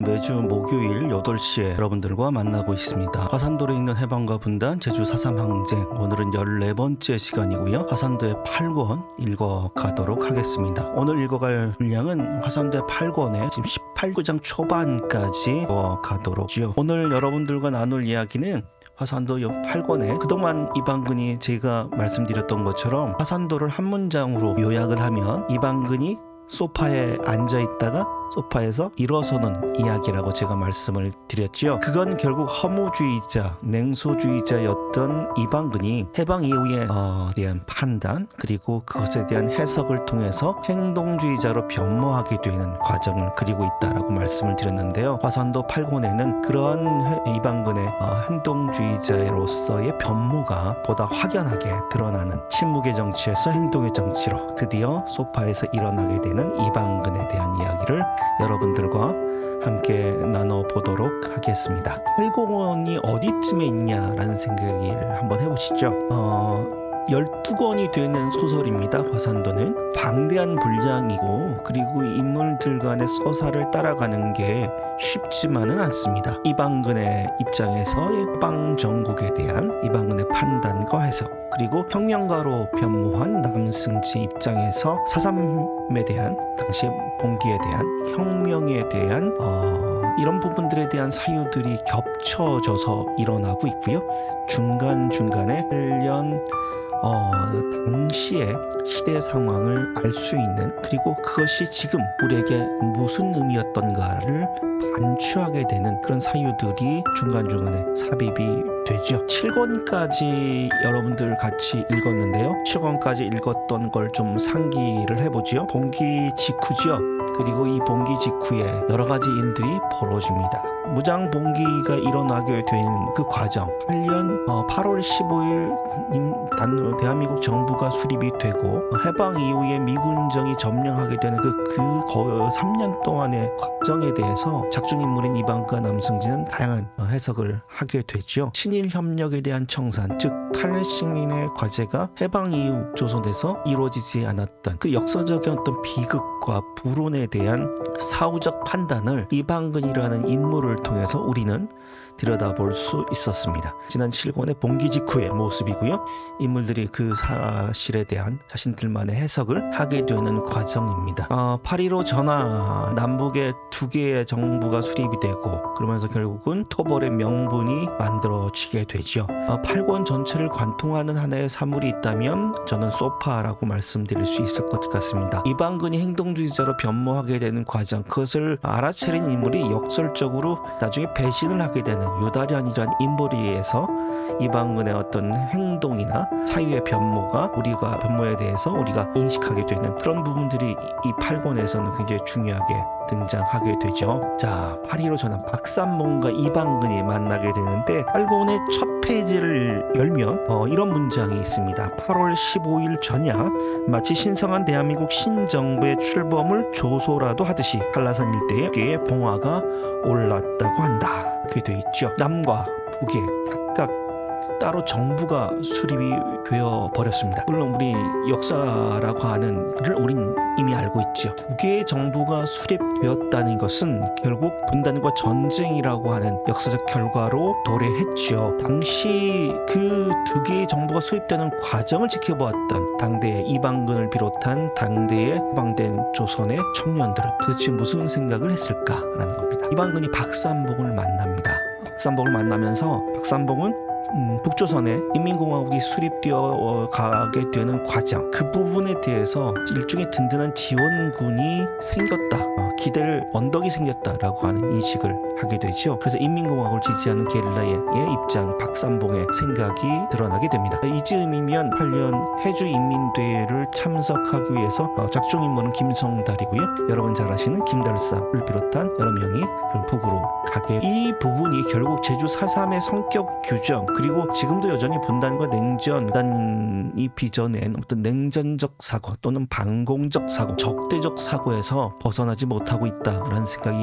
매주 목요일 8시에 여러분들과 만나고 있습니다. 화산도에 있는 해방과 분단 제주 4.3 항쟁, 오늘은 14번째 시간이고요. 화산도의 8권 읽어가도록 하겠습니다. 오늘 읽어갈 분량은 화산도의 8권에 지금 18구장 초반까지 읽어가도록 하죠. 오늘 여러분들과 나눌 이야기는 화산도 8권에 그동안 이방근이 제가 말씀드렸던 것처럼 화산도를 한 문장으로 요약을 하면 이방근이 소파에 앉아있다가 소파에서 일어서는 이야기라고 제가 말씀을 드렸죠. 그건 결국 허무주의자, 냉소주의자였던 이방근이 해방 이후에 대한 판단 그리고 그것에 대한 해석을 통해서 행동주의자로 변모하게 되는 과정을 그리고 있다라고 말씀을 드렸는데요. 화산도 8권에는 그러한 이방근의 행동주의자로서의 변모가 보다 확연하게 드러나는 침묵의 정치에서 행동의 정치로 드디어 소파에서 일어나게 되는 이방근에 대한 이야기를 여러분들과 함께 나눠보도록 하겠습니다. 8권이 어디쯤에 있냐라는 생각을 한번 해보시죠. 12권이 되는 소설입니다. 화산도는 방대한 분량이고 그리고 인물들 간의 서사를 따라가는 게 쉽지만은 않습니다. 이방근의 입장에서 해방 정국에 대한 이방근의 판단과 해석, 그리고 혁명가로 변모한 남승지 입장에서 4.3에 대한 당시 봉기에 대한 혁명에 대한 이런 부분들에 대한 사유들이 겹쳐져서 일어나고 있고요. 중간중간에 8년 당시의 시대 상황을 알 수 있는, 그리고 그것이 지금 우리에게 무슨 의미였던가를 반추하게 되는 그런 사유들이 중간중간에 삽입이 되죠. 7권까지 여러분들 같이 읽었는데요. 7권까지 읽었던 걸 좀 상기를 해보죠. 봉기 직후죠. 그리고 이 봉기 직후에 여러 가지 일들이 벌어집니다. 무장 봉기가 일어나게 되는 그 과정, 8월 15일 대한민국 정부가 수립이 되고 해방 이후에 미군정이 점령하게 되는 그 3년 동안의 과정에 대해서 작중인물인 이방과 남승지는 다양한 해석을 하게 되죠. 친일 협력에 대한 청산, 즉 탈레식민의 과제가 해방 이후 조선에서 이루어지지 않았던 그 역사적인 어떤 비극과 불운에 대한 사후적 판단을 이방근이라는 인물을 통해서 우리는 들여다볼 수 있었습니다. 지난 7권의 봉기 직후의 모습이고요. 인물들이 그 사실에 대한 자신들만의 해석을 하게 되는 과정입니다. 8.15 전화, 남북에 2개의 정부가 수립이 되고 그러면서 결국은 토벌의 명분이 만들어지게 되죠. 8권 전체를 관통하는 하나의 사물이 있다면 저는 소파라고 말씀드릴 수 있을 것 같습니다. 이방근이 행동주의자로 변모하게 되는 과정, 그것을 알아차린 인물이 역설적으로 나중에 배신을 하게 되는 유다련이란 인물에 의해서 이방근의 어떤 행동이나 사유의 변모에 대해서 우리가 인식하게 되는 그런 부분들이 이 8권에서는 굉장히 중요하게 등장하게 되죠. 자, 8.15 전환, 박삼봉과 이방근이 만나게 되는데 8권의 첫 페이지를 열면 이런 문장이 있습니다. 8월 15일 전야 마치 신성한 대한민국 신정부의 출범을 조소라도 하듯이 한라산 일대에 봉화가 올랐다고 한다. 이렇게 되어 있죠. 남과 북에 각각 따로 정부가 수립이 되어 버렸습니다. 물론 우리 역사라고 하는 걸 우린 이미 알고 있죠. 2개의 정부가 수립되었다는 것은 결국 분단과 전쟁이라고 하는 역사적 결과로 도래했죠. 당시 그 2개의 정부가 수립되는 과정을 지켜보았던 당대의 이방근을 비롯한 당대의 해방된 조선의 청년들은 도대체 무슨 생각을 했을까라는 겁니다. 이방근이 박삼봉을 만납니다. 박삼봉을 만나면서 박삼봉은 북조선에 인민공화국이 수립되어 가게 되는 과정, 그 부분에 대해서 일종의 든든한 지원군이 생겼다, 기댈 언덕이 생겼다라고 하는 인식을 하게 되죠. 그래서 인민공화국을 지지하는 게릴라의 입장, 박삼봉의 생각이 드러나게 됩니다. 이즈음이면 8년 해주인민대회를 참석하기 위해서 작중인물은 김성달이고요. 여러분 잘 아시는 김달삼을 비롯한 여러 명이 북으로 가게, 이 부분이 결국 제주 4.3의 성격 규정, 그리고 지금도 여전히 분단과 냉전이 빚어낸 어떤 냉전적 사고 또는 반공적 사고, 적대적 사고에서 벗어나지 못하고 있다라는 생각이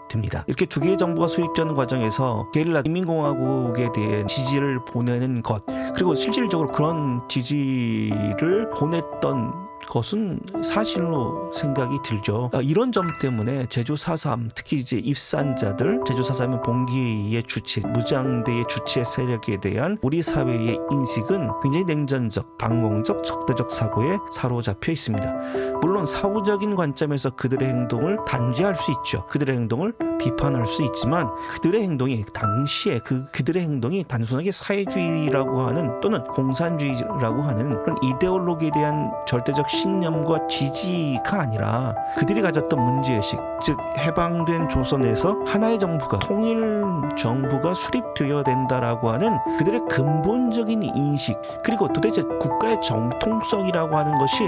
듭니다. 이렇게 2개의 정부가 수립되는 과정에서 게릴라 인민공화국에 대해 지지를 보내는 것, 그리고 실질적으로 그런 지지를 보냈던 것은 사실로 생각이 들죠. 이런 점 때문에 제주 4.3 특히 이제 입산자들, 제주 4.3은 봉기의 주체, 무장대의 주체 세력에 대한 우리 사회의 인식은 굉장히 냉전적, 방공적, 적대적 사고에 사로잡혀 있습니다. 물론 사후적인 관점에서 그들의 행동을 단죄할 수 있죠. 그들의 행동을 비판할 수 있지만 그들의 행동이 당시에 그들의 행동이 단순하게 사회주의라고 하는 또는 공산주의라고 하는 그런 이데올로기에 대한 절대적 신념과 지지가 아니라 그들이 가졌던 문제의식, 즉 해방된 조선에서 하나의 정부가 통일 정부가 수립되어야 된다라고 하는 그들의 근본적인 인식, 그리고 도대체 국가의 정통성이라고 하는 것이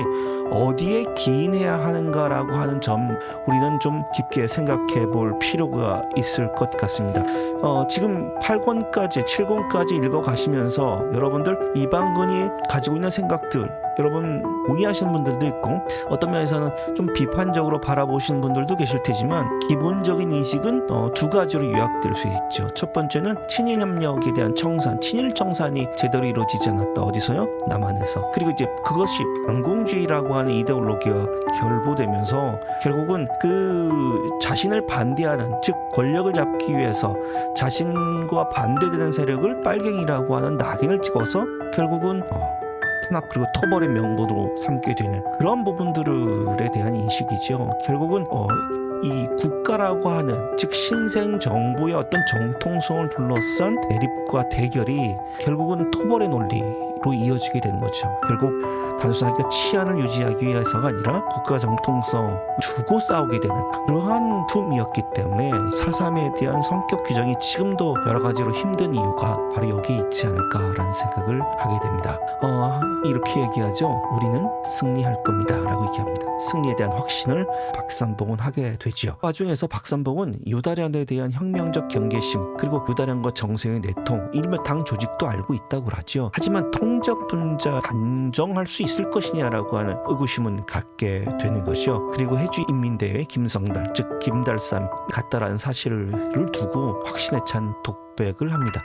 어디에 기인해야 하는가라고 하는 점 우리는 좀 깊게 생각해 볼 필요가 있을 것 같습니다. 지금 8권까지 7권까지 읽어가시면서 여러분들 이방근이 가지고 있는 생각들 여러분 동의하시는 분들도 있고 어떤 면에서는 좀 비판적으로 바라보시는 분들도 계실 테지만 기본적인 인식은 두 가지로 요약될 수 있죠. 첫 번째는 친일협력에 대한 청산, 친일 청산이 제대로 이루어지지 않았다. 어디서요? 남한에서. 그리고 이제 그것이 반공주의라고 하는 이데올로기와 결부되면서 결국은 그 자신을 반대하는, 즉 권력을 잡기 위해서 자신과 반대되는 세력을 빨갱이라고 하는 낙인을 찍어서 결국은 탄압 그리고 토벌의 명분으로 삼게 되는 그런 부분들에 대한 인식이죠. 결국은 이 국가라고 하는, 즉 신생 정부의 어떤 정통성을 둘러싼 대립과 대결이 결국은 토벌의 논리로 이어지게 되는 거죠. 결국 단순하게 치안을 유지하기 위해서가 아니라 국가 정통성 두고 싸우게 되는 그러한 툼이었기 때문에 4.3에 대한 성격 규정이 지금도 여러 가지로 힘든 이유가 바로 여기에 있지 않을까라는 생각을 하게 됩니다. 이렇게 얘기하죠. 우리는 승리할 겁니다 라고 얘기합니다. 승리에 대한 확신을 박삼봉은 하게 되죠. 와중에서 박삼봉은 유다련에 대한 혁명적 경계심, 그리고 유다련과 정세의 내통, 일명 당 조직도 알고 있다고 하죠. 하지만 통적 분자 단정할 수 있을 것이냐라고 하는 의구심은 갖게 되는 것이요. 그리고 해주인민대회 김성달, 즉 김달삼 같다라는 사실을 두고 확신에 찬 독백을 합니다.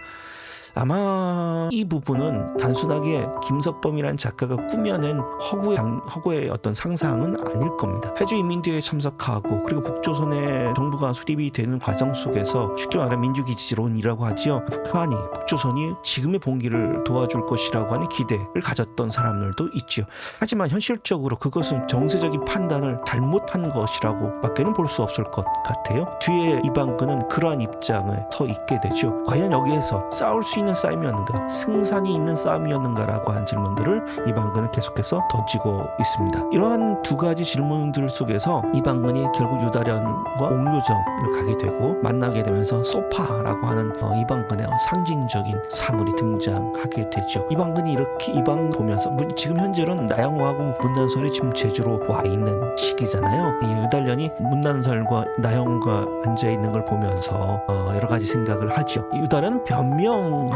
아마 이 부분은 단순하게 김석범이라는 작가가 꾸며낸 허구의 어떤 상상은 아닐 겁니다. 해주인민대회에 참석하고 그리고 북조선의 정부가 수립이 되는 과정 속에서 쉽게 말하면 민주기지론이라고 하지요. 북한이, 북조선이 지금의 봉기를 도와줄 것이라고 하는 기대를 가졌던 사람들도 있죠. 하지만 현실적으로 그것은 정세적인 판단을 잘못한 것이라고 밖에는 볼 수 없을 것 같아요. 뒤에 이방근은 그러한 입장에 서 있게 되죠. 과연 여기에서 싸울 수 있는 싸움이었는가, 승산이 있는 싸움이었는가라고 한 질문들을 이방근은 계속해서 던지고 있습니다. 이러한 두 가지 질문들 속에서 이방근이 결국 유다련과 옥류정을 가게 되고 만나게 되면서 소파라고 하는 이방근의 상징적인 사물이 등장하게 되죠. 이방근이 이렇게 이방 보면서 지금 현재는 나영호하고 문난설이 지금 제주로 와 있는 시기잖아요. 이 유달련이 문난설과 나영호가 앉아 있는 걸 보면서 여러 가지 생각을 하죠. 유달련은 변명합니다.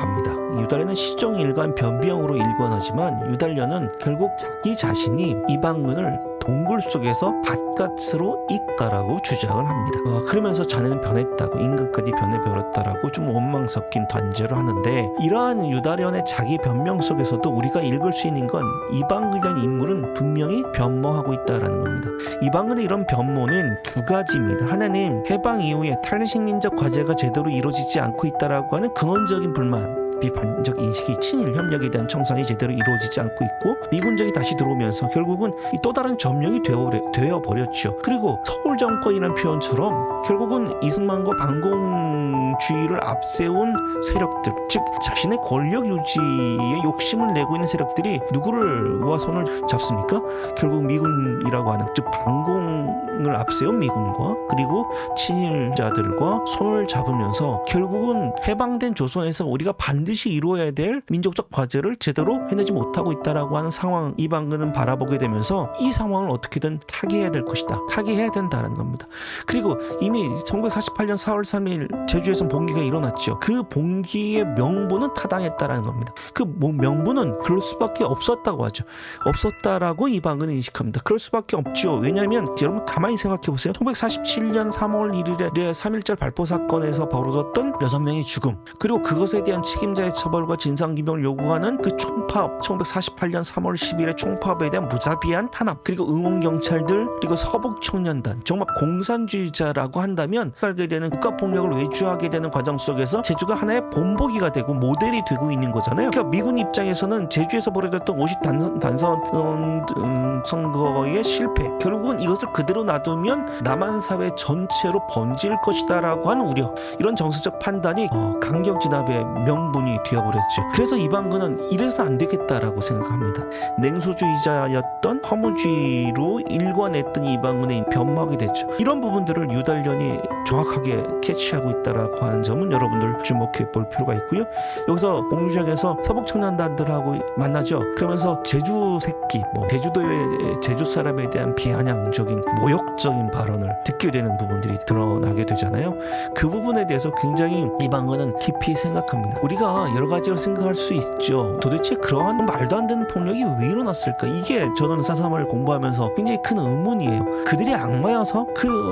유달련은 시종일관 변명으로 일관하지만 유달련은 결국 자기 자신이 이방근을 동굴 속에서 바깥으로 있다라고 주장을 합니다. 그러면서 자네는 변했다고, 인간까지 변해버렸다라고 좀 원망 섞인 단죄를 하는데, 이러한 유달련의 자기 변명 속에서도 우리가 읽을 수 있는 건 이방근이라는 인물은 분명히 변모하고 있다라는 겁니다. 이방근의 이런 변모는 두 가지입니다. 하나는 해방 이후에 탈식민적 과제가 제대로 이루어지지 않고 있다라고 하는 근원적인 불만, 비판적 인식이 친일 협력에 대한 청산이 제대로 이루어지지 않고 있고, 미군정이 다시 들어오면서 결국은 또 다른 점령이 되어버렸죠. 그리고 서울 정권이라는 표현처럼 결국은 이승만과 반공주의를 앞세운 세력들, 즉 자신의 권력 유지에 욕심을 내고 있는 세력들이 누구와 손을 잡습니까? 결국 미군이라고 하는, 즉 반공을 앞세운 미군과 그리고 친일자들과 손을 잡으면서 결국은 해방된 조선에서 우리가 반드시 이루어야 될 민족적 과제를 제대로 해내지 못하고 있다라고 하는 상황, 이방근은 바라보게 되면서 이 상황을 어떻게든 타개해야 될 것이다, 타개해야 된다는 겁니다. 그리고 이미 1948년 4월 3일 제주에서 봉기가 일어났죠. 그 봉기의 명분은 타당했다라는 겁니다. 그 명분은 그럴 수밖에 없었다고 하죠. 없었다라고 이방근은 인식합니다. 그럴 수밖에 없죠. 왜냐하면 여러분 가만히 생각해 보세요. 1947년 3월 1일에 3.1절 발포 사건에서 벌어졌던 6명의 죽음, 그리고 그것에 대한 책임자 살인자의 처벌과 진상규명을 요구하는 그 총파업, 1948년 3월 10일의 총파업에 대한 무자비한 탄압, 그리고 응원경찰들, 그리고 서북청년단, 정말 공산주의자라고 한다면 알게 되는 국가폭력을 외주하게 되는 과정 속에서 제주가 하나의 본보기가 되고 모델이 되고 있는 거잖아요. 그러니까 미군 입장에서는 제주에서 벌어졌던 50 단선 선거의 실패, 결국은 이것을 그대로 놔두면 남한 사회 전체로 번질 것이다라고 하는 우려, 이런 정서적 판단이 강경 진압의 명분이 되어버렸죠. 그래서 이방근은 이래서 안 되겠다라고 생각합니다. 냉소주의자였던 허무주의로 일관했던 이방근의 변모하게 됐죠. 이런 부분들을 유달년이 정확하게 캐치하고 있다라고 하는 점은 여러분들 주목해 볼 필요가 있고요. 여기서 옥류장에서 서북청년단들하고 만나죠. 그러면서 제주 새끼, 제주도의 제주 사람에 대한 비아냥적인 모욕적인 발언을 듣게 되는 부분들이 드러나게 되잖아요. 그 부분에 대해서 굉장히 이방은은 깊이 생각합니다. 우리가 여러 가지로 생각할 수 있죠. 도대체 그러한 말도 안 되는 폭력이 왜 일어났을까? 이게 저는 사삼을 공부하면서 굉장히 큰 의문이에요. 그들이 악마여서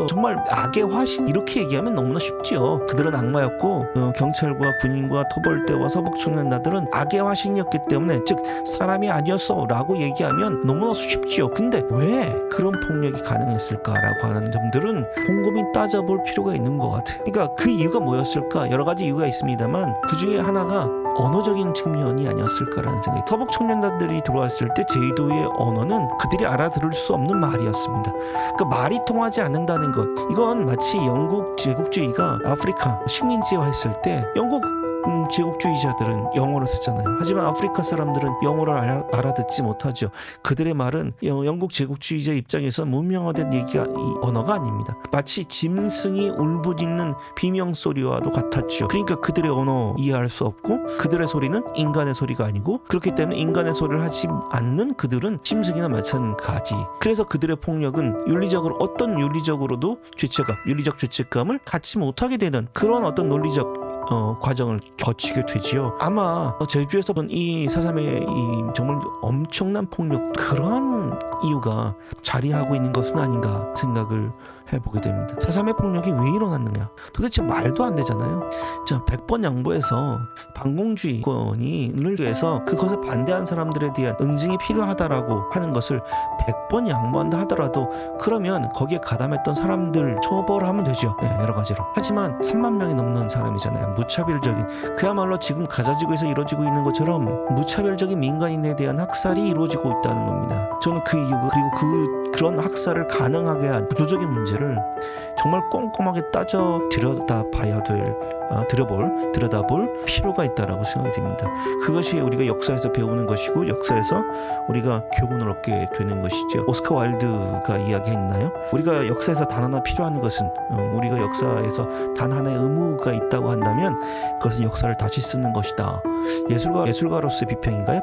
정말 악의 화신 이렇게 얘기하면 너무나 쉽죠. 그들은 악마였고 경찰과 군인과 토벌대와 서북청년단들은 악의 화신이었기 때문에, 즉 사람이 아니었어 라고 얘기하면 너무나 쉽지요. 근데 왜 그런 폭력이 가능했을까라고 하는 점들은 곰곰이 따져볼 필요가 있는 것 같아요. 그러니까 그 이유가 뭐였을까? 여러 가지 이유가 있습니다만 그 중에 하나가 언어적인 측면이 아니었을까라는 생각이. 서북 청년단들이 들어왔을 때 제주도의 언어는 그들이 알아들을 수 없는 말이었습니다. 그러니까 말이 통하지 않는다는 것, 이건 마치 영국 제국주의가 아프리카 식민지화했을 때 영국 제국주의자들은 영어를 쓰잖아요. 하지만 아프리카 사람들은 영어를 알아듣지 못하죠. 그들의 말은 영국 제국주의자 입장에서 문명화된 언어가 아닙니다. 마치 짐승이 울부짖는 비명소리와도 같았죠. 그러니까 그들의 언어 이해할 수 없고, 그들의 소리는 인간의 소리가 아니고, 그렇기 때문에 인간의 소리를 하지 않는 그들은 짐승이나 마찬가지. 그래서 그들의 폭력은 어떤 윤리적으로도 윤리적 죄책감을 갖지 못하게 되는 그런 어떤 논리적 과정을 거치게 되지요. 아마 제주에서 본 이 4.3의 이 정말 엄청난 폭력, 그러한 이유가 자리하고 있는 것은 아닌가 생각을 해보게 됩니다. 4.3의 폭력이 왜 일어났느냐? 도대체 말도 안 되잖아요. 자, 100번 양보해서 반공주의권을 위해서 그것을 반대한 사람들에 대한 응징이 필요하다라고 하는 것을 100번 양보한다 하더라도, 그러면 거기에 가담했던 사람들 처벌하면 되죠. 여러 가지로. 하지만 3만 명이 넘는 사람이잖아요. 무차별적인, 그야말로 지금 가자지구에서 이루어지고 있는 것처럼 무차별적인 민간인에 대한 학살이 이루어지고 있다는 겁니다. 저는 그 이유가, 그리고 그런 학살을 가능하게 한 구조적인 문제를 정말 꼼꼼하게 들여다볼 필요가 있다라고 생각이 듭니다. 그것이 우리가 역사에서 배우는 것이고, 역사에서 우리가 교훈을 얻게 되는 것이죠. 오스카 와일드가 이야기했나요? 우리가 역사에서 단 하나 필요한 것은, 우리가 역사에서 단 하나의 의무가 있다고 한다면 그것은 역사를 다시 쓰는 것이다. 예술가로서의 비평인가요?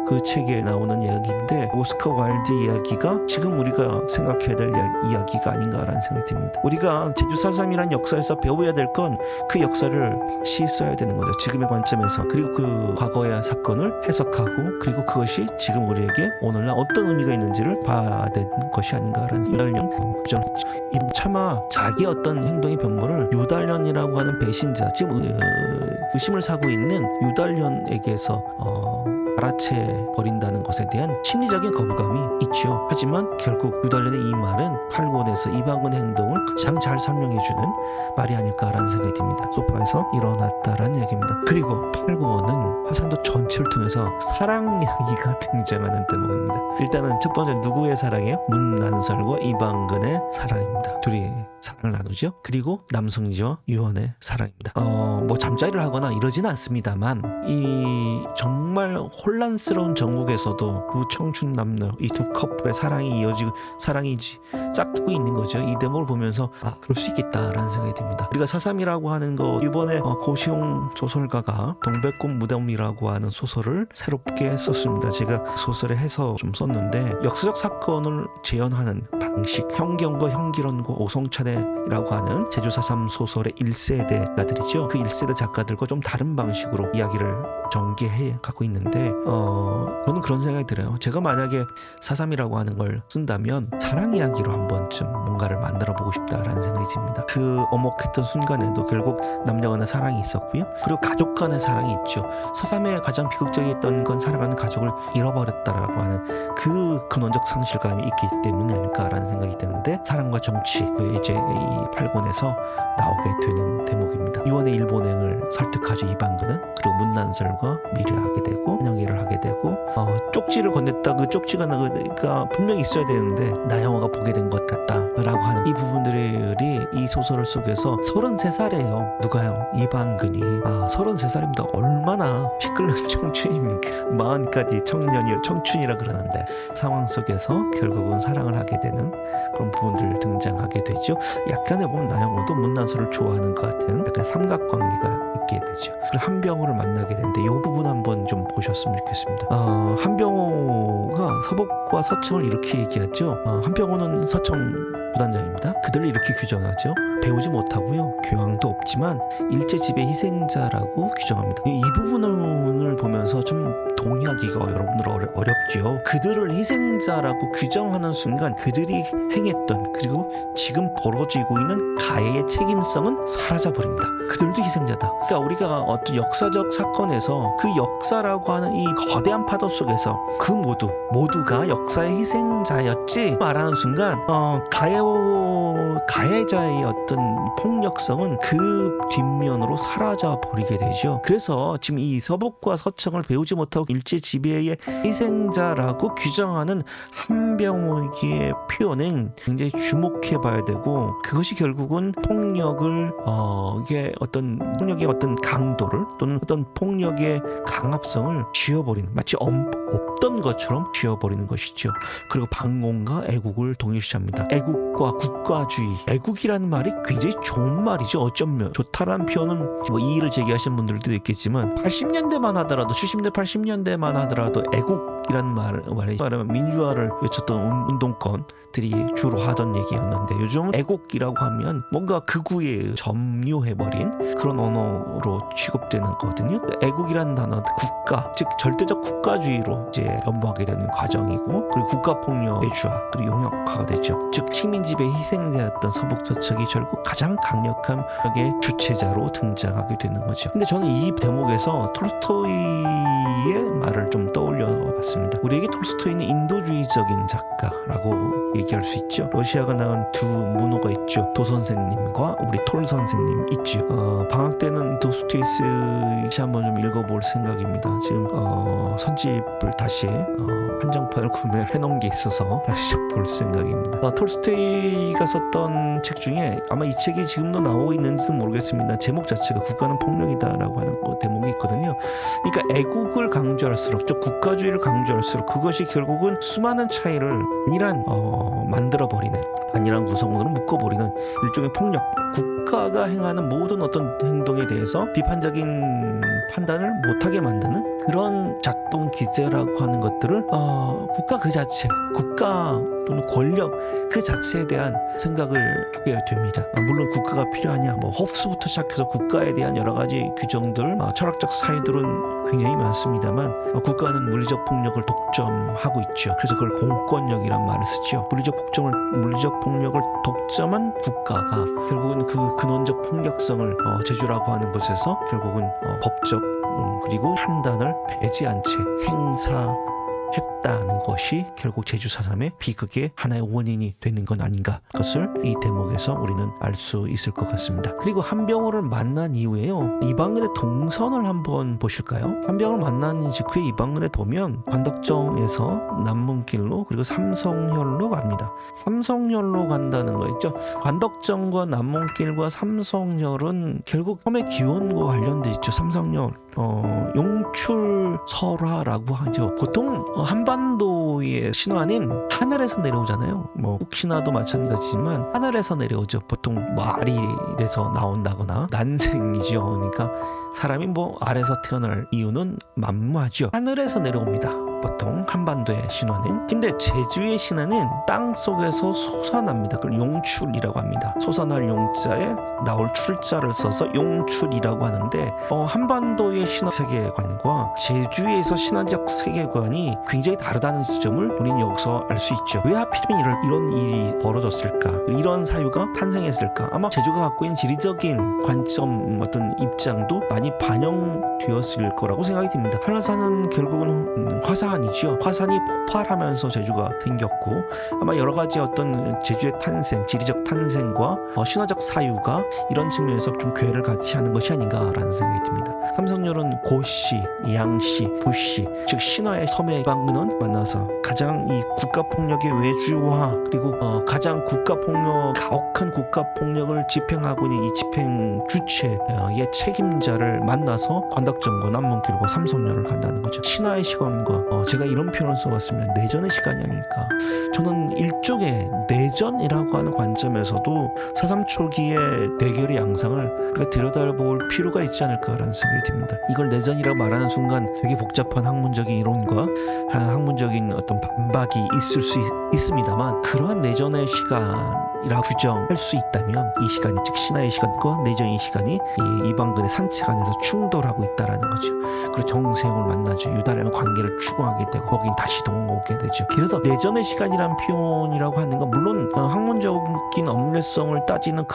그 책에 나오는 이야기인데, 오스카 와일드 이야기가 지금 우리가 생각해야 될 이야기가 아닌가라는 생각이 듭니다. 우리가 제주 4.3이라는 역사에서 배워야 될 건 그 역사를 다시 써야 되는 거죠. 지금의 관점에서. 그리고 그 과거의 사건을 해석하고, 그리고 그것이 지금 우리에게 오늘날 어떤 의미가 있는지를 봐야 되는 것이 아닌가라는 유달년 차마 자기 어떤 행동의 변모를 유달년이라고 하는 배신자, 지금 의심을 사고 있는 유달년에게서 알아채 버린다는 것에 대한 심리적인 거부감이 있죠. 하지만 결국 유달년의 이 말은 팔곤에서 이방근 행동을 가장 잘 설명해주는 말이 아닐까라는 생각이 듭니다. 소파에서 일어났다라는 얘기입니다. 그리고 팔곤은 화산도 전체를 통해서 사랑 이야기가 등장하는 대목입니다. 일단은 첫 번째, 누구의 사랑이에요? 문난설과 이방근의 사랑입니다. 둘이 사랑을 나누죠. 그리고 남승지와 유언의 사랑입니다. 잠자리를 하거나 이러지는 않습니다만, 이 정말 혼란스러운 전국에서도 그 청춘 남녀, 이 두 커플의 사랑이 짝두고 있는 거죠. 이 대목을 보면서 그럴 수 있겠다라는 생각이 듭니다. 우리가 4.3이라고 하는 거, 이번에 고시용 소설가가 동백꽃 무덤이라고 하는 소설을 새롭게 썼습니다. 제가 소설에 해서 좀 썼는데, 역사적 사건을 재현하는 방식, 현경과 현기론과 오성찬이라고 하는 제주 4.3 소설의 1세대 작가들이죠. 그 1세대 작가들과 좀 다른 방식으로 이야기를 전개해 갖고 있는데, 저는 그런 생각이 들어요. 제가 만약에 4.3이라고 하는 걸 쓴다면 사랑 이야기로 한 번쯤 뭔가를 만들어 보고 싶다라는 생각이 듭니다. 그 엄혹했던 순간에도 결국 남녀 간의 사랑이 있었고요. 그리고 가족 간의 사랑이 있죠. 4.3의 가장 비극적이었던 건 사랑하는 가족을 잃어버렸다라고 하는 그 근원적 상실감이 있기 때문이 아닐까라는 생각이 드는데, 사랑과 정치, 이제 이 8권에서 나오게 되는 대목입니다. 유언의 일본행을 설득하죠, 이방근은. 그리고 문난설과 미래하게 되고 현영이를 하게 되고, 쪽지를 건넸다. 그 쪽지가 분명히 있어야 되는데 나영화가 보게 된 것 같다라고 하는 이 부분들이 이 소설 속에서 33살이에요. 누가요? 이방근이. 33살입니다. 얼마나 피 끓는 청춘입니까? 40까지 청춘이라 그러는데, 상황 속에서 결국은 사랑을 하게 되는 그런 부분들 등장하게 되죠. 약간의 보면 나영호도 문난설을 좋아하는 것 같은 약간 삼각관계가 있게 되죠. 그리고 한병호를 만나게 되는데 이 부분 한번 좀 보셨으면 좋겠습니다. 한병호가 서복과 서청을 이렇게 얘기하죠. 한병호는 서청 부단장입니다. 그들을 이렇게 규정하죠. 배우지 못하고요, 교양도 없지만 일제지배 희생자라고 규정합니다. 이 부분을 보면서 좀 동의하기가 여러분들 어렵죠. 그들을 희생자라고 규정하는 순간 그들이 행했던, 그리고 지금 벌어지고 있는 가해의 책임성은 사라져버립니다. 그들도 희생자다. 그러니까 우리가 어떤 역사적 사건에서 그 역사라고 하는 이 거대한 파도 속에서 그 모두가 역사의 희생자였지 말하는 순간 가해자의 어떤 폭력성은 그 뒷면으로 사라져 버리게 되죠. 그래서 지금 이 서복과 서청을 배우지 못하고 일제 지배의 희생자라고 규정하는 한병호의 표현은 굉장히 주목해 봐야 되고, 그것이 결국은 폭력을 이게 어떤 폭력의 어떤 강도를 또는 어떤 폭력의 강압성을 지워버리는, 마치 없던 것처럼 지워버리는 것이죠. 그리고 반공과 애국을 동일시합니다. 애국과 국가주의, 애국이라는 말이 굉장히 좋은 말이죠. 어쩌면 좋다라는 표현은 뭐 이의를 제기하시는 분들도 있겠지만, 80년대만 하더라도 70년 80년대만 하더라도 애국이라는 말하면 민주화를 외쳤던 운동권들이 주로 하던 얘기였는데, 요즘은 애국이라고 하면 뭔가 극우에 점유해버린 그런 언어로 취급되는 거거든요. 애국이라는 단어는 국가, 즉 절대적 국가주의로 이제 변모하게 되는 과정이고, 그리고 국가폭력 외주화 그리고 용역화가 되죠. 즉 식민지배 희생자였던 서북서척이 결국 가장 강력한 의 주체자로 등장하게 되는 거죠. 근데 저는 이 대목에서 톨스토이의 말을 좀 떠올려 봤습니다. 우리에게 톨스토이는 인도주의적인 작가라고 얘기할 수 있죠. 러시아가 낳은 두 문호가 있죠. 도 선생님과 우리 톨 선생님 있죠. 방학 때는 도스토옙스키 한번 좀 읽어볼 생각입니다. 지금 선집을 다시 한정판을 구매를 해놓은 게 있어서 다시 좀 볼 생각입니다. 톨스토이가 썼던 책 중에 아마 이 책이 지금도 나오고 있는지는 모르겠습니다. 제목 자체가 국가는 폭력이다라고 하는 대목이 있거든요. 그러니까 애국을 강조할수록, 즉 국가주의를 강조할수록 그것이 결국은 수많은 차이를 만들어버리는, 단일한 구성으로 묶어버리는 일종의 폭력, 국가가 행하는 모든 어떤 행동에 대해서 비판적인 판단을 못하게 만드는 그런 작동 기제라고 하는 것들을 국가 그 자체, 국가 또는 권력 그 자체에 대한 생각을 하게 됩니다. 물론 국가가 필요하냐, 홉스부터 시작해서 국가에 대한 여러 가지 규정들, 철학적 사유들은 굉장히 많습니다만, 국가는 물리적 폭력을 독점하고 있죠. 그래서 그걸 공권력이란 말을 쓰죠. 물리적 폭력을 독점한 국가가 결국은 그 근원적 폭력성을 제주라고 하는 것에서 결국은 법적 그리고 판단을 배제한 채 행사했다는 것이 결국 제주 4.3의 비극의 하나의 원인이 되는 건 아닌가, 그것을 이 대목에서 우리는 알 수 있을 것 같습니다. 그리고 한병호를 만난 이후에요, 이방근의 동선을 한번 보실까요? 한병호를 만난 직후에 이방근에 보면 관덕정에서 남문길로 그리고 삼성혈로 갑니다. 삼성혈로 간다는 거 있죠. 관덕정과 남문길과 삼성혈은 결국 섬의 기원과 관련돼 있죠. 삼성혈 용출설화라고 하죠. 보통 한반도의 신화는 하늘에서 내려오잖아요. 흑신화도 마찬가지지만 하늘에서 내려오죠. 보통 아래에서 나온다거나 난생이죠. 그러니까 사람이 아래에서 태어날 이유는 만무하죠. 하늘에서 내려옵니다. 보통 한반도의 신화는. 근데 제주의 신화는 땅 속에서 솟아납니다. 그걸 용출이라고 합니다. 솟아날 용자에 나올 출자를 써서 용출이라고 하는데 한반도의 신화 세계관과 제주에서 신화적 세계관이 굉장히 다르다는 지점을 우리는 여기서 알 수 있죠. 왜 하필이면 이런 일이 벌어졌을까? 이런 사유가 탄생했을까? 아마 제주가 갖고 있는 지리적인 관점, 어떤 입장도 많이 반영되었을 거라고 생각이 듭니다. 한라산은 결국은 화산이죠. 화산이 폭발하면서 제주가 생겼고, 아마 여러 가지 어떤 제주의 탄생, 지리적 탄생과 신화적 사유가 이런 측면에서 좀 괴를 같이 하는 것이 아닌가라는 생각이 듭니다. 삼성열은 고씨, 양씨, 부씨, 즉 신화의 섬의 방문은 만나서 가장 이 국가폭력의 외주화, 그리고 가장 가혹한 국가폭력을 집행하고 있는 이 집행 주체의 책임자를 만나서 관덕정과 남문길과 삼성열을 간다는 거죠. 신화의 시간과 제가 이런 표현을 써봤으면 내전의 시간이 아닐까. 저는 일종의 내전이라고 하는 관점에서도 사삼 초기의 대결의 양상을 우리가 들여다볼 필요가 있지 않을까라는 생각이 듭니다. 이걸 내전이라고 말하는 순간 되게 복잡한 학문적인 이론과 학문적인 어떤 반박이 있을 수 있습니다만, 그러한 내전의 시간이라고 규정할 수 있다면 이 시간이, 즉 신화의 시간과 내전의 시간이 이 이방근의 산책 안에서 충돌하고 있다라는 거죠. 그리고 정세용을 만나죠. 유다라는 관계를 추구하게 되고 거긴 다시 동오게 되죠. 그래서 내전의 시간이란 표현이라고 하는 건 물론 학문적인 엄례성을 따지는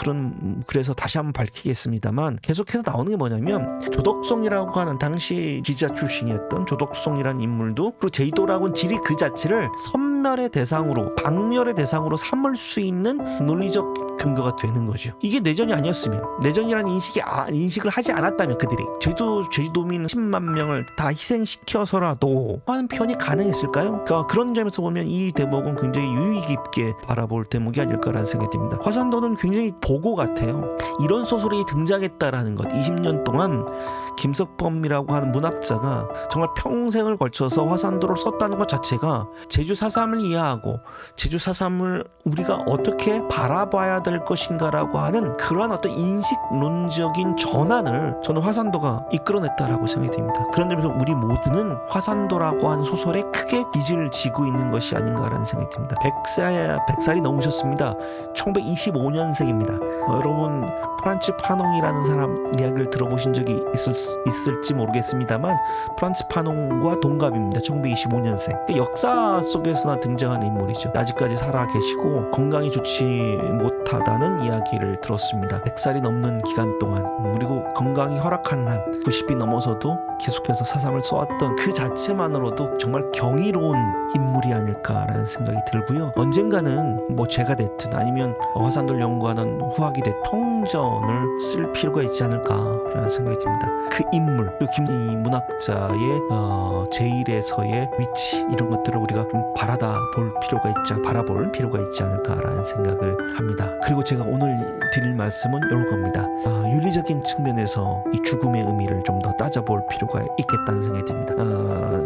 그래서 다시 한번 밝히겠습니다만, 계속해서 나오는 게 뭐냐면 조덕송이라고 하는 당시 기자 출신이었던 조덕송이라는 인물도, 그리고 제주도라고는 지리 그 자체를 선멸의 대상으로, 박멸의 대상으로 삼을 수 있는 논리적 근거가 되는 거죠. 이게 내전이 아니었으면, 내전이라는 인식을 하지 않았다면, 그들이 제주도민 10만 명을 다 희생시켜서라도 하는 표현이 가능했을까요? 그러니까 그런 점에서 보면 이 대목은 굉장히 유의 깊게 바라볼 대목이 아닐까라는 생각이 듭니다. 화산도는 굉장히 보고 같아요. 이런 소설이 등장했다라는 것, 20년 동안 김석범이라고 하는 문학자가 정말 평생을 걸쳐서 화산도를 썼다는 것 자체가 제주 4.3을 이해하고 제주 4.3을 우리가 어떻게 바라봐야 될 것인가라고 하는 그러한 어떤 인식론적인 전환을 저는 화산도가 이끌어냈다라고 생각이 됩니다. 그런 점에서 우리 모두는 화산도라고 하는 소설에 크게 빚을 지고 있는 것이 아닌가라는 생각이 듭니다. 100살이 넘으셨습니다. 1925년생입니다. 여러분 프란츠 파농이라는 사람 이야기를 들어보신 적이 있을지 모르겠습니다만, 프란츠 파농과 동갑입니다. 1925년생. 역사 속에서나 등장하는 인물이죠. 아직까지 살아 계시고 건강이 좋지 못하다는 이야기를 들었습니다. 100살이 넘는 기간 동안, 그리고 건강이 허락한 한 90이 넘어서도 계속해서 사삼을 써왔던 그 자체만으로도 정말 경이로운 인물이 아닐까라는 생각이 들고요. 언젠가는 제가 됐든 아니면 화산도를 연구하는 후학이 됐든 통전을 쓸 필요가 있지 않을까라는 생각이 듭니다. 그 인물, 그리고 이 문학자의 제1에서의 위치, 이런 것들을 우리가 좀 바라볼 필요가 있지 않을까라는 생각을 합니다. 그리고 제가 오늘 드릴 말씀은 이런 겁니다. 윤리적인 측면에서 이 죽음의 의미를 좀 더 따져볼 필요가 있겠다는 생각이 듭니다.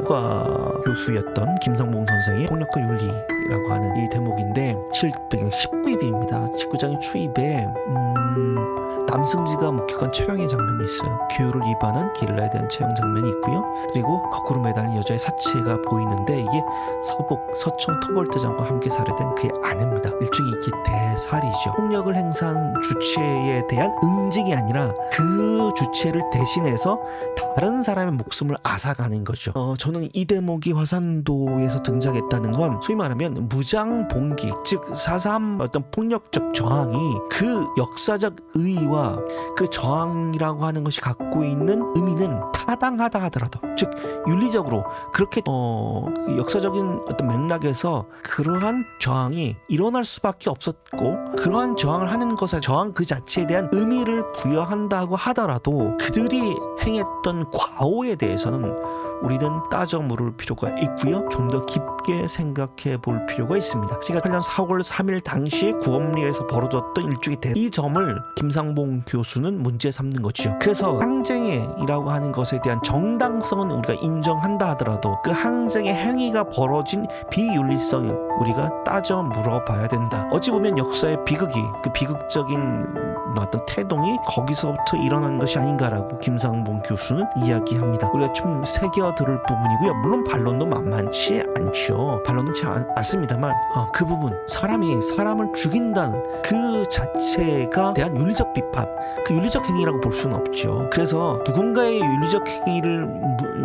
과 교수였던 김성봉 선생의 폭력과 윤리라고 하는 이 대목인데 19입입니다. 19장의 추입에 남승지가 목격한 처형의 장면이 있어요. 규율을 위반한 게릴라에 대한 처형 장면이 있고요. 그리고 거꾸로 매달린 여자의 사체가 보이는데 이게 서청 토벌대장과 함께 살해된 그의 아내입니다. 일종의 이게 대살이죠. 폭력을 행사한 주체에 대한 응징이 아니라 그 주체를 대신해서 다른 사람의 목숨을 앗아가는 거죠. 저는 이 대목이 화산도에서 등장했다는 건 소위 말하면 무장봉기, 즉 4.3 어떤 폭력적 저항이 그 역사적 의의와 그 저항이라고 하는 것이 갖고 있는 의미는 타당하다 하더라도, 즉 윤리적으로 그렇게 그 역사적인 어떤 맥락에서 그러한 저항이 일어날 수밖에 없었고, 그러한 저항을 하는 것에 저항 그 자체에 대한 의미를 부여한다고 하더라도 그들이 행했던 과오에 대해서는 우리는 따져 물을 필요가 있고요. 좀 더 깊게 생각해 볼 필요가 있습니다. 그러니까 8년 4월 3일 당시에 구엄리에서 벌어졌던 일종의 이 점을 김상봉 교수는 문제 삼는 거죠. 그래서 항쟁이라고 하는 것에 것에 대한 정당성은 우리가 인정한다 하더라도 그 항쟁의 행위가 벌어진 비윤리성을 우리가 따져 물어봐야 된다. 어찌 보면 역사의 비극이 그 비극적인 어떤 태동이 거기서부터 일어난 것이 아닌가라고 김상봉 교수는 이야기합니다. 우리가 좀 새겨들을 부분이고요. 물론 반론도 만만치 않죠. 반론치 않습니다만 그 부분 사람이 사람을 죽인다는 그 자체가 대한 윤리적 비판, 그 윤리적 행위라고 볼 수는 없죠. 그래서 누군가의 윤리적 행위를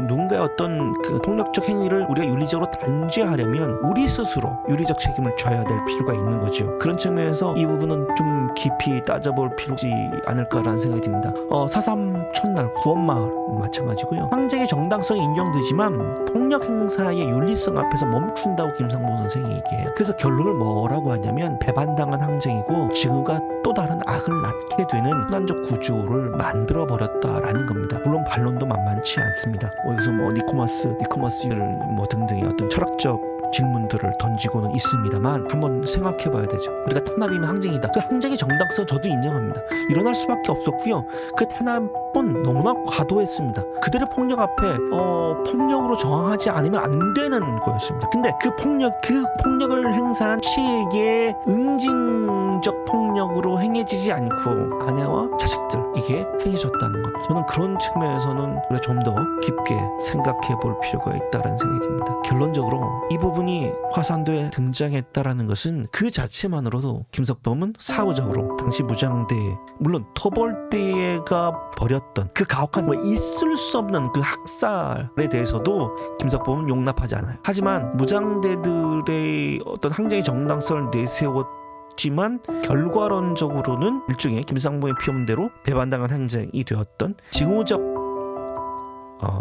누군가의 어떤 그 폭력적 행위를 우리가 윤리적으로 단죄하려면 우리 스스로 윤리적 책임을 져야 될 필요가 있는 거죠. 그런 측면에서 이 부분은 좀 깊이 따져볼 필요지 않을까라는 생각이 듭니다. 4.3 첫날 구원마을 마찬가지고요. 항쟁의 정당성이 인정되지만 폭력 행사의 윤리성 앞에서 멈춘다고 김상봉 선생이 얘기해요. 그래서 결론을 뭐라고 하냐면 배반당한 항쟁이고 지금과 또 다른 악을 낳게 되는 순환적 구조를 만들어버렸다라는 겁니다. 물론 반론도 만만치 않습니다. 여기서 니코마스를 등등의 어떤 철학적 질문들을 던지고는 있습니다만 한번 생각해봐야 되죠. 우리가 탄압이면 항쟁이다. 그 항쟁의 정당성 저도 인정합니다. 일어날 수밖에 없었고요. 그 탄압은 너무나 과도했습니다. 그들의 폭력 앞에 폭력으로 저항하지 않으면 안 되는 거였습니다. 근데 그 폭력을 행사한 치에게 응징적 폭력으로 행해지지 않고 아내와 자식들 이게 행해졌다는 것. 저는 그런 측면에서는 우리가 좀 더 깊게 생각해 볼 필요가 있다는 생각이 듭니다. 결론적으로 이 부분이 화산도에 등장했다라는 것은 그 자체만으로도 김석범은 사후적으로 당시 무장대에 물론 토벌대가 벌였던 그 가혹한 있을 수 없는 그 학살에 대해서도 김석범은 용납하지 않아요. 하지만 무장대들의 어떤 항쟁의 정당성을 내세웠지만 결과론적으로는 일종의 김상봉의 표현대로 배반당한 항쟁이 되었던 징후적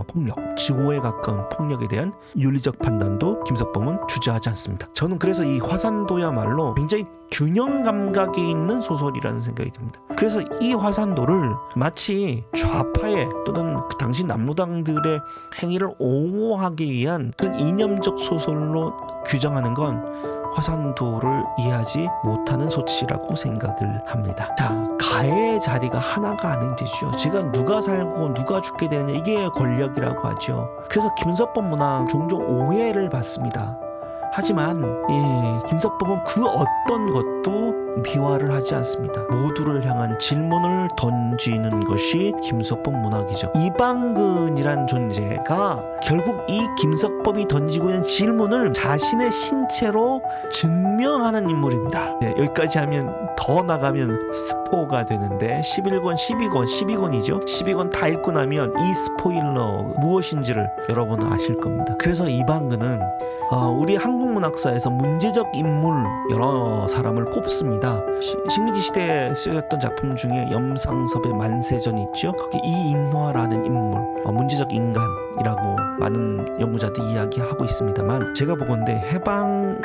폭력, 징후에 가까운 폭력에 대한 윤리적 판단도 김석범은 주저하지 않습니다. 저는 그래서 이 화산도야말로 굉장히 균형 감각이 있는 소설이라는 생각이 듭니다. 그래서 이 화산도를 마치 좌파의 또는 그 당시 남로당들의 행위를 옹호하기 위한 그런 이념적 소설로 규정하는 건 화산도를 이해하지 못하는 소치라고 생각을 합니다. 자, 가해의 자리가 하나가 아닌 데죠. 제가 누가 살고 누가 죽게 되느냐 이게 권력이라고 하죠. 그래서 김석범 문학 종종 오해를 받습니다. 하지만 김석범은 그 어떤 것도 미화를 하지 않습니다. 모두를 향한 질문을 던지는 것이 김석범 문학이죠. 이방근이란 존재가 결국 이 김석범이 던지고 있는 질문을 자신의 신체로 증명하는 인물입니다. 여기까지 하면 더 나가면 스포가 되는데 12권이죠. 12권 다 읽고 나면 이 스포일러 무엇인지를 여러분은 아실 겁니다. 그래서 이방근은 우리 한국 문학사에서 문제적 인물 여러 사람을 꼽습니다. 식민지 시대에 쓰였던 작품 중에 염상섭의 만세전 있죠. 거기 이인화라는 인물, 문제적 인간이라고 많은 연구자들이 이야기하고 있습니다만 제가 보건대 해방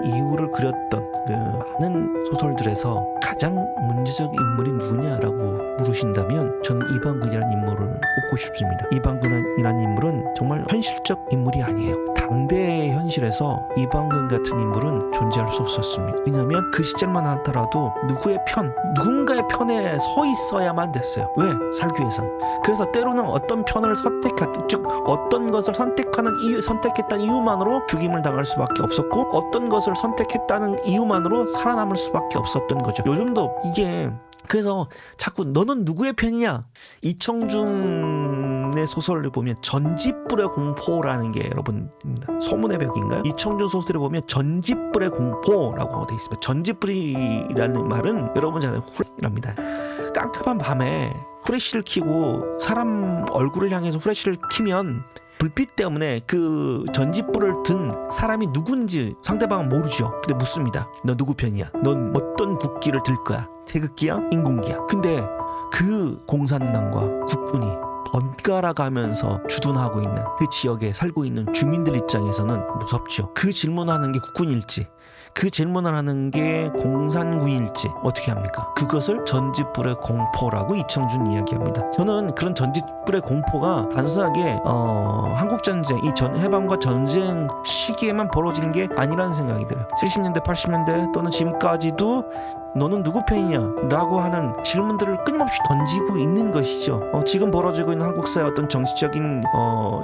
이후를 그렸던 그 많은 소설들에서 가장 문제적 인물이 누구냐라고 물으신다면 저는 이방근이라는 인물을 꼽고 싶습니다. 이방근이라는 인물은 정말 현실적 인물이 아니에요. 당대의 현실에서 이방근 같은 인물은 존재할 수 없었습니다. 왜냐하면 그 시절만 하더라도 누군가의 편에 서 있어야만 됐어요. 왜? 살기 위해선. 그래서 때로는 어떤 편을 어떤 것을 선택했다는 이유만으로 죽임을 당할 수밖에 없었고 어떤 것을 선택했다는 이유만으로 살아남을 수밖에 없었던 거죠. 요즘도 이게 그래서 자꾸 너는 누구의 편이냐? 이청준의 소설을 보면 전지불의 공포라는 게 여러분입니다. 소문의 벽인가요? 이청준 소설을 보면 전지불의 공포라고 되어 있습니다. 전지불이라는 말은 여러분 잘 아는 후레쉬랍니다. 깜깜한 밤에 후레쉬를 켜고 사람 얼굴을 향해서 후레쉬를 켜면 불빛 때문에 그 전지불을 든 사람이 누군지 상대방은 모르죠. 근데 묻습니다. 너 누구 편이야? 넌 어떤 국기를 들 거야? 태극기야? 인공기야? 근데 그 공산당과 국군이 번갈아 가면서 주둔하고 있는 그 지역에 살고 있는 주민들 입장에서는 무섭죠. 그 질문하는 게 국군일지 그 질문을 하는 게 공산군일지 어떻게 합니까? 그것을 전지불의 공포라고 이청준 이야기합니다. 저는 그런 전지불의 공포가 단순하게 한국전쟁, 이 해방과 전쟁 시기에만 벌어지는 게 아니라는 생각이 들어요. 70년대, 80년대 또는 지금까지도 너는 누구 편이냐 라고 하는 질문들을 끊임없이 던지고 있는 것이죠. 지금 벌어지고 있는 한국 사회 어떤 정치적인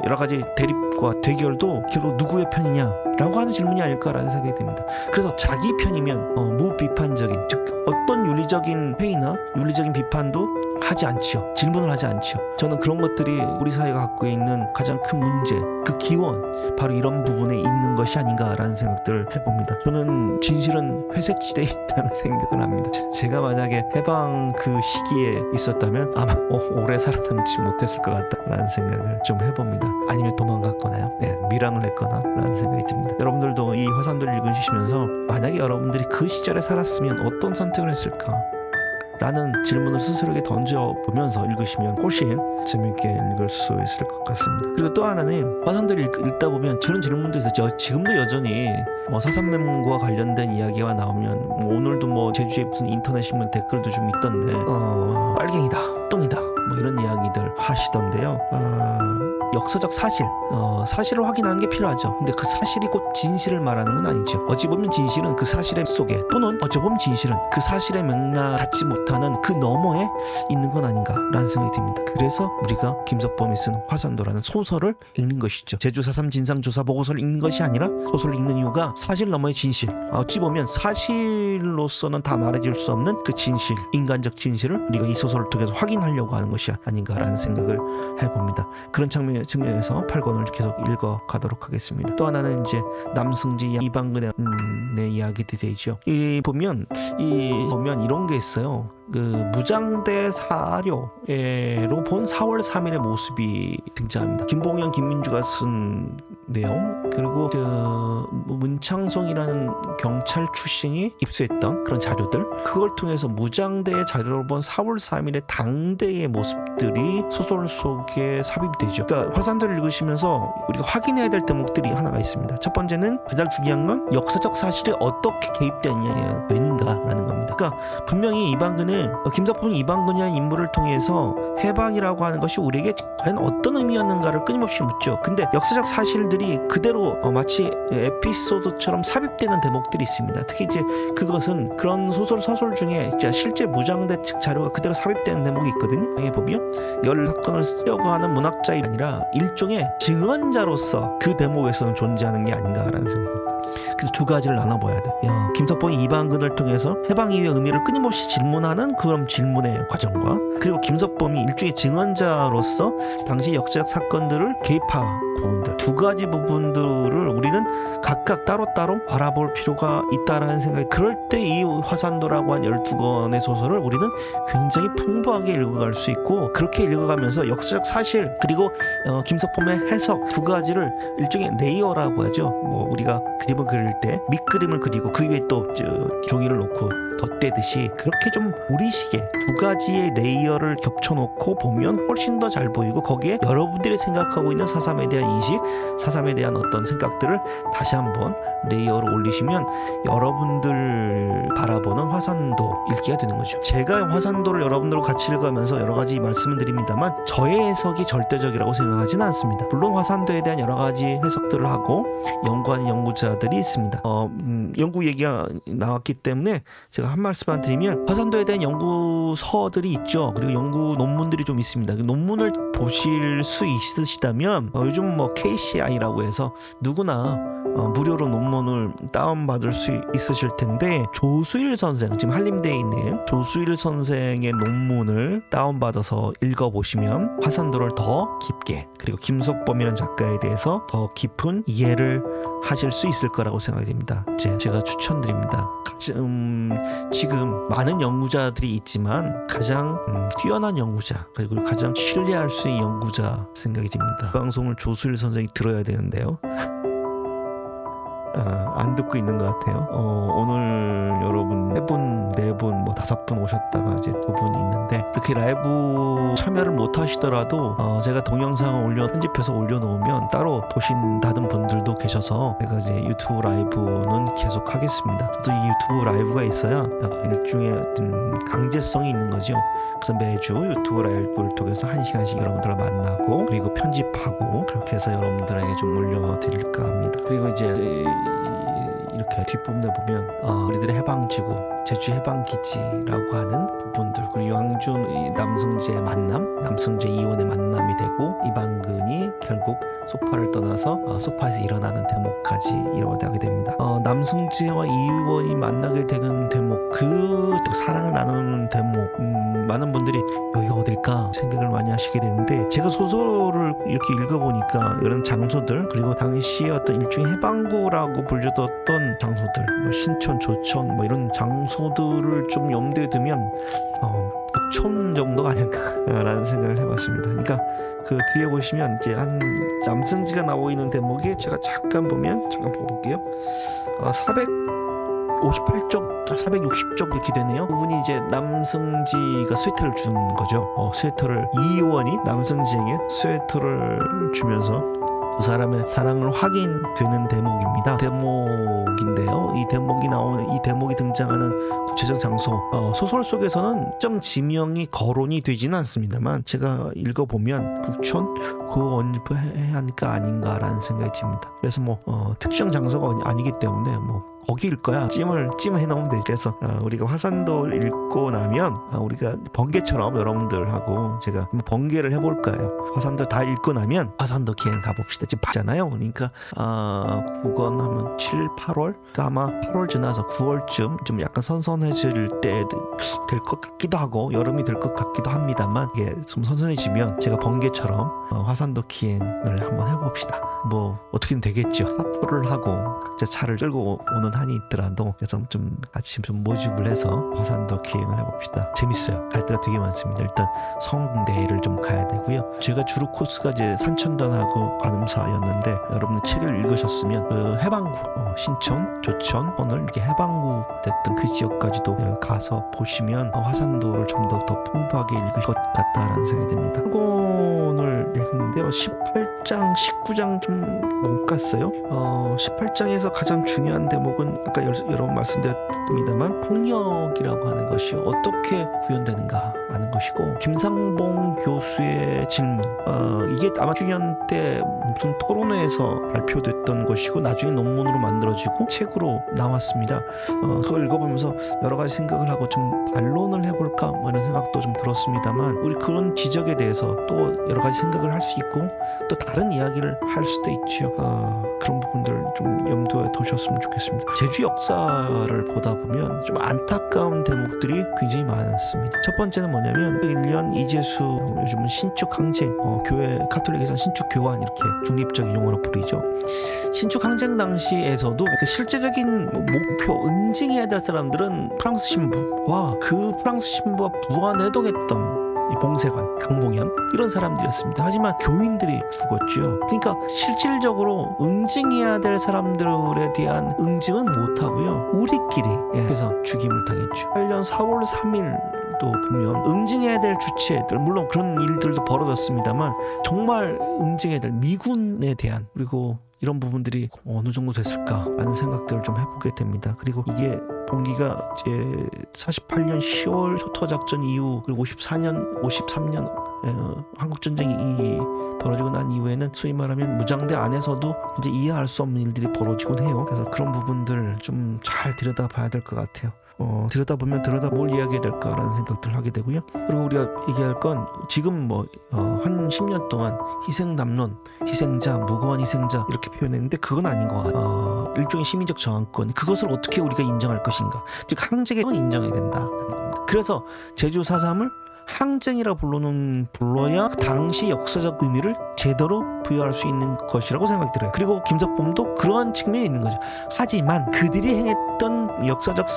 여러 가지 대립과 대결도 결국 누구의 편이냐 라고 하는 질문이 아닐까라는 생각이 듭니다. 그래서 자기 편이면 무비판적인, 즉 어떤 윤리적인 회의나 윤리적인 비판도 하지 않지요. 질문을 하지 않지요. 저는 그런 것들이 우리 사회가 갖고 있는 가장 큰 문제, 그 기원, 바로 이런 부분에 있는 것이 아닌가라는 생각들을 해봅니다. 저는 진실은 회색지대에 있다는 생각을 합니다. 제가 만약에 해방 그 시기에 있었다면 아마 오래 살아남지 못했을 것 같다라는 생각을 좀 해봅니다. 아니면 도망갔거나요, 밀항을 했거나 라는 생각이 듭니다. 여러분들도 이 화산도를 읽으시면서 만약에 여러분들이 그 시절에 살았으면 어떤 선택을 했을까? 라는 질문을 스스로에게 던져보면서 읽으시면 훨씬 재미있게 읽을 수 있을 것 같습니다. 그리고 또 하나는 화산도를 읽다 보면 저런 질문도 있어요. 지금도 여전히 사산맹과 관련된 이야기가 나오면 오늘도 제주에 무슨 인터넷 신문 댓글도 좀 있던데 빨갱이다, 똥이다 이런 이야기들 하시던데요. 역사적 사실을 확인하는 게 필요하죠. 근데 그 사실이 곧 진실을 말하는 건 아니죠. 어찌 보면 진실은 그 사실의 속에, 또는 어찌 보면 진실은 그 사실의 맥락 닿지 못하는 그 너머에 있는 건 아닌가라는 생각이 듭니다. 그래서 우리가 김석범이 쓴 화산도라는 소설을 읽는 것이죠. 제주 4.3 진상조사 보고서를 읽는 것이 아니라 소설을 읽는 이유가 사실 너머의 진실, 어찌 보면 사실로서는 다 말해줄 수 없는 그 진실, 인간적 진실을 우리가 이 소설을 통해서 확인하려고 하는 것이 아닌가라는 생각을 해봅니다. 그런 측면에서 8권을 계속 읽어가도록 하겠습니다. 또 하나는 이제 남승지, 이방근의 이야기들이죠. 보면 이런 게 있어요. 그 무장대 사료로 본 4월 3일의 모습이 등장합니다. 김봉현, 김민주가 쓴 내용, 그리고 문창송이라는 경찰 출신이 입수했던 그런 자료들, 그걸 통해서 무장대의 자료로 본 4월 3일의 당대의 모습들이 소설 속에 삽입이 되죠. 그러니까 화산도를 읽으시면서 우리가 확인해야 될 대목들이 하나가 있습니다. 첫 번째는 가장 중요한 건 역사적 사실이 어떻게 개입되느냐라는 겁니다. 그러니까 분명히 김석범이 이방근이라는 인물을 통해서 해방이라고 하는 것이 우리에게 과연 어떤 의미였는가를 끊임없이 묻죠. 근데 역사적 사실들이 그대로 마치 에피소드처럼 삽입되는 대목들이 있습니다. 특히 이제 그것은 그런 서술 중에 실제 무장대 측 자료가 그대로 삽입되는 대목이 있거든요. 여기 보면 열 사건을 쓰려고 하는 문학자이 아니라 일종의 증언자로서 그 대목에서는 존재하는 게 아닌가라는 생각이 듭니다. 그래서 두 가지를 나눠봐야 돼. 김석범이 이방근을 통해서 해방 이후의 의미를 끊임없이 질문하는 그런 질문의 과정과, 그리고 김석범이 일종의 증언자로서 당시 역사적 사건들을 개입한 부분들, 두 가지 부분들을 우리는 각각 따로따로 바라볼 필요가 있다라는 생각이, 그럴 때 이 화산도라고 한 12권의 소설을 우리는 굉장히 풍부하게 읽어갈 수 있고, 그렇게 읽어가면서 역사적 사실 그리고 김석범의 해석 두 가지를 일종의 레이어라고 하죠. 우리가 그림을 그릴 때 밑그림을 그리고 그 위에 또 종이를 놓고 덧대듯이, 그렇게 좀 우리식의 두 가지의 레이어를 겹쳐놓고 보면 훨씬 더 잘 보이고, 거기에 여러분들이 생각하고 있는 사삼에 대한 인식, 사삼에 대한 어떤 생각들을 다시 한번 레이어로 올리시면 여러분들 바라보는 화산도 읽기가 되는 거죠. 제가 화산도를 여러분들과 같이 읽으면서 여러 가지 말씀을 드립니다만, 저의 해석이 절대적이라고 생각하지는 않습니다. 물론 화산도에 대한 여러 가지 해석들을 하고 연구하는 연구자들이 있습니다. 연구 얘기가 나왔기 때문에 제가 한 말씀만 드리면, 화산도에 대한 연구서들이 있죠. 그리고 연구 논문들이 좀 있습니다. 그 논문을 보실 수 있으시다면 요즘 KCI라고 해서 누구나 무료로 논문을 다운받을 수 있으실 텐데, 조수일 선생, 지금 한림대에 있는 조수일 선생의 논문을 다운받아서 읽어보시면 화산도를 더 깊게, 그리고 김석범이라는 작가에 대해서 더 깊은 이해를 하실 수 있을 거라고 생각이 됩니다. 제가 추천드립니다. 지금 많은 연구자들이 있지만 가장 뛰어난 연구자, 그리고 가장 신뢰할 수 있는 연구자 생각이 듭니다. 방송을 조수일 선생이 들어야 되는데요. 안 듣고 있는 것 같아요. 오늘 여러분 3분, 4분, 5분 오셨다가 이제 2분이 있는데, 이렇게 라이브 참여를 못 하시더라도 제가 동영상을 편집해서 올려놓으면 따로 보신다는 분들도 계셔서 제가 이제 유튜브 라이브는 계속 하겠습니다. 저도 이 유튜브 라이브가 있어야 일종의 강제성이 있는 거죠. 그래서 매주 유튜브 라이브를 통해서 1시간씩 여러분들을 만나고, 그리고 편집하고, 그렇게 해서 여러분들에게 좀 올려드릴까 합니다. 그리고 이제 이렇게 이렇게 뒷부분에 보면 우리들의 해방지구 제주 해방기지라고 하는 부분들, 그리고 양준 이 남승재의 만남, 남승재 이원의 만남이 되고 이방근이 결국 소파를 떠나서 소파에서 일어나는 대목까지 일어나게 됩니다. 남승재와 이원이 만나게 되는 대목, 그 사랑을 나누는 대목, 많은 분들이 여기가 어딜까 생각을 많이 하시게 되는데, 제가 소설을 이렇게 읽어보니까 이런 장소들, 그리고 당시에 어떤 일종의 해방구라고 불렸던 장소들, 뭐 신촌, 조천, 뭐 이런 장소들을 좀 염두에 두면 북촌 정도가 아닐까라는 생각을 해봤습니다. 그러니까 그 뒤에 보시면 이제 한 남승지가 나오고 있는 대목에 제가 잠깐 볼게요. 458쪽, 460쪽 이렇게 되네요. 그분이 이제 남승지가 스웨터를 준 거죠. 스웨터를, 이의원이 남승지에게 스웨터를 주면서 두 사람의 사랑을 확인되는 대목입니다. 대목인데요. 이 대목이 등장하는 구체적 장소, 소설 속에서는 점 지명이 거론이 되지는 않습니다만, 제가 읽어보면 북촌 그 언급해야 하니까 아닌가라는 생각이 듭니다. 그래서 특정 장소가 아니기 때문에 거기일 거야, 찜을 해놓으면 되지. 그래서 우리가 화산도를 읽고 나면 우리가 번개처럼 여러분들하고 제가 한번 번개를 해볼까요? 화산도 다 읽고 나면 화산도 기행 가봅시다. 지금 봤잖아요. 그러니까 9권 하면 7, 8월, 그러니까 아마 8월 지나서 9월쯤 좀 약간 선선해질 때 될 것 같기도 하고 여름이 될 것 같기도 합니다만, 이게 좀 선선해지면 제가 번개처럼 화산도 기행을 한번 해봅시다. 어떻게든 되겠죠. 하프를 하고 각자 차를 끌고 오는 한이 있더라도, 그래서 좀 아침 좀 모집을 해서 화산도 기행을 해봅시다. 재밌어요. 갈 데가 되게 많습니다. 일단 성내를 좀 가야 되고요. 제가 주로 코스가 이제 산천단하고 관음사였는데, 여러분들 책을 읽으셨으면 해방구, 신촌, 조천, 오늘 이렇게 해방구 됐던 그 지역까지도 가서 보시면 화산도를 좀 더 풍부하게 읽을 것 같다라는 생각이 듭니다. 오늘 읽는데요, 18장, 19장 좀 못 갔어요. 18장에서 가장 중요한 대목은 아까 여러 번 말씀드렸습니다만, 폭력이라고 하는 것이 어떻게 구현되는가 라는 것이고, 김상봉 교수의 질문, 이게 아마 중년 때 무슨 토론회에서 발표됐던 것이고 나중에 논문으로 만들어지고 책으로 나왔습니다. 그걸 읽어보면서 여러 가지 생각을 하고 좀 반론을 해볼까 이런 생각도 좀 들었습니다만, 우리 그런 지적에 대해서 또 여러 가지 생각을 할 수 있고 또 다른 이야기를 할 수도 있죠. 그런 부분들 좀 염두에 두셨으면 좋겠습니다. 제주 역사를 보다 보면 좀 안타까운 대목들이 굉장히 많았습니다. 첫 번째는 뭐냐면 1년 이재수, 요즘은 신축 항쟁, 교회 카톨릭에서는 신축 교환 이렇게 중립적인 용어로 부르죠. 신축 항쟁 당시에서도 실제적인 목표, 응징해야 될 사람들은 프랑스 신부와 그 프랑스 신부와 부안해동했던 봉쇄관, 강봉현 이런 사람들이었습니다. 하지만 교인들이 죽었죠. 그러니까 실질적으로 응징해야 될 사람들에 대한 응징은 못하고요, 우리끼리 그래서 죽임을 당했죠. 8년 4월 3일도 보면 응징해야 될 주체들, 물론 그런 일들도 벌어졌습니다만, 정말 응징해야 될 미군에 대한, 그리고 이런 부분들이 어느 정도 됐을까라는 생각들을 좀 해보게 됩니다. 그리고 이게 봉기가 이제 48년 10월 효토작전 이후, 그리고 53년 한국전쟁이 벌어지고 난 이후에는 소위 말하면 무장대 안에서도 이제 이해할 수 없는 일들이 벌어지곤 해요. 그래서 그런 부분들 좀 잘 들여다봐야 될 것 같아요. 들여다보면 뭘 이야기해야 될까라는 생각들을 하게 되고요. 그리고 우리가 얘기할 건 지금 한 10년 동안 희생남론, 희생자, 무고한 희생자 이렇게 표현했는데 그건 아닌 것 같아요. 일종의 시민적 저항권, 그것을 어떻게 우리가 인정할 것인가, 즉 항쟁을 인정해야 된다는 겁니다. 그래서 제주 4.3을 항쟁이라 불러야 그 당시 역사적 의미를 제대로 부여할 수 있는 것이라고 생각이 들어요. 그리고 김석범도 그러한 측면이 있는 거죠. 하지만 그들이 행했던 역사적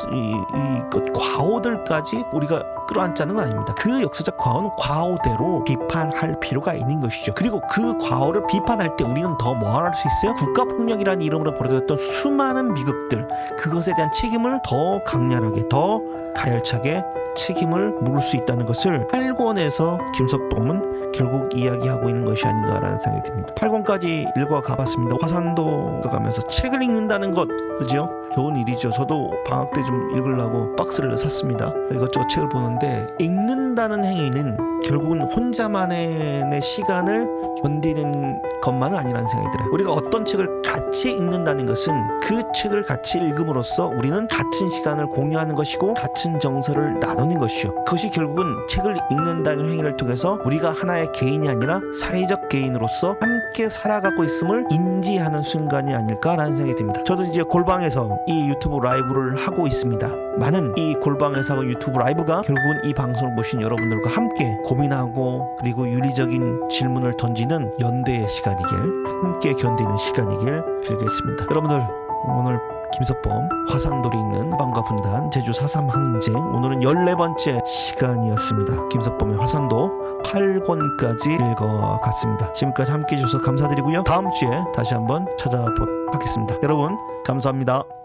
과오들까지 우리가 끌어안자는 건 아닙니다. 그 역사적 과오는 과오대로 비판할 필요가 있는 것이죠. 그리고 그 과오를 비판할 때 우리는 더 뭐 할 수 있어요? 국가폭력이라는 이름으로 벌어졌던 수많은 비극들, 그것에 대한 책임을 더 강렬하게, 더 가열차게 책임을 물을 수 있다는 것을 8권에서 김석범은 결국 이야기하고 있는 것이 아닌가라는 생각이 듭니다. 8권까지 읽어가 봤습니다. 화산도 가면서 책을 읽는다는 것, 그죠? 좋은 일이죠. 저도 방학 때 좀 읽으려고 박스를 샀습니다. 이것저것 책을 보는데 읽는다는 행위는 결국은 혼자만의 내 시간을 견디는 것만은 아니라는 생각이 들어요. 우리가 어떤 책을 같이 읽는다는 것은 그 책을 같이 읽음으로써 우리는 같은 시간을 공유하는 것이고 같은 정서를 나누는 것이요. 그것이 결국은 책을 읽는다는 행위를 통해서 우리가 하나의 개인이 아니라 사회적 개인으로서 함께 살아가고 있음을 인지하는 순간이 아닐까라는 생각이 듭니다. 저도 이제 골방에서 이 유튜브 라이브를 하고 있습니다. 많은 이 골방에서 하고 유튜브 라이브가 결국은 이 방송을 보신 여러분들과 함께 고민하고 그리고 윤리적인 질문을 던지는 연대의 시간이길, 함께 견디는 시간이길 빌겠습니다. 여러분들, 오늘 김석범 화산돌이 있는 방과 분단 제주 4.3 항쟁, 오늘은 14번째 시간이었습니다. 김석범의 화산도 8권까지 읽어갔습니다. 지금까지 함께 해주셔서 감사드리고요. 다음 주에 다시 한번 찾아뵙겠습니다. 여러분 감사합니다.